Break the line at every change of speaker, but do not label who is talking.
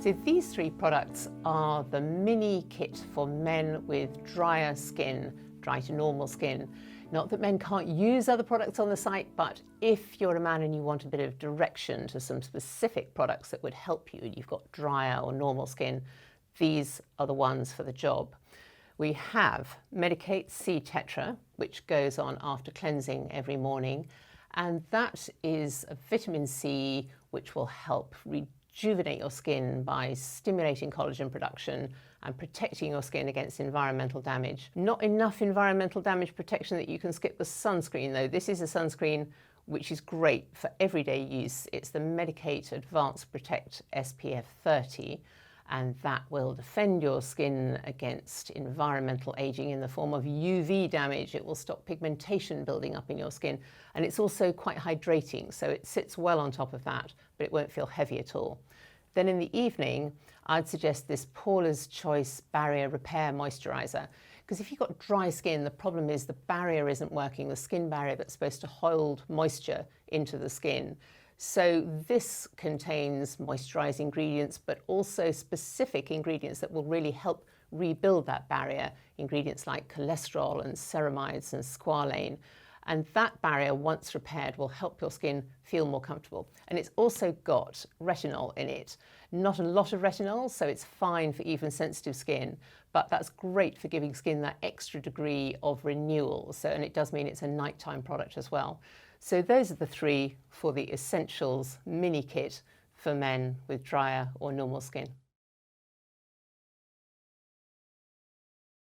So these three products are the mini kit for men with drier skin, dry to normal skin. Not that men can't use other products on the site, but if you're a man and you want a bit of direction to some specific products that would help you, you've got drier or normal skin, these are the ones for the job. We have Medicate C Tetra, which goes on after cleansing every morning, and that is a vitamin C which will help rejuvenate your skin by stimulating collagen production and protecting your skin against environmental damage. Not enough environmental damage protection that you can skip the sunscreen though. This is a sunscreen which is great for everyday use. It's the Medicate Advanced Protect SPF 30, and that will defend your skin against environmental aging in the form of UV damage. It will stop pigmentation building up in your skin, and it's also quite hydrating, so it sits well on top of that, but it won't feel heavy at all. Then in the evening, I'd suggest this Paula's Choice Barrier Repair Moisturiser, because if you've got dry skin, the problem is the barrier isn't working, the skin barrier that's supposed to hold moisture into the skin. So this contains moisturising ingredients, but also specific ingredients that will really help rebuild that barrier, ingredients like cholesterol and ceramides and squalane. And that barrier, once repaired, will help your skin feel more comfortable. And it's also got retinol in it. Not a lot of retinol, so it's fine for even sensitive skin, but that's great for giving skin that extra degree of renewal. So, and it does mean it's a nighttime product as well. So those are the three for the Essentials mini kit for men with drier or normal skin.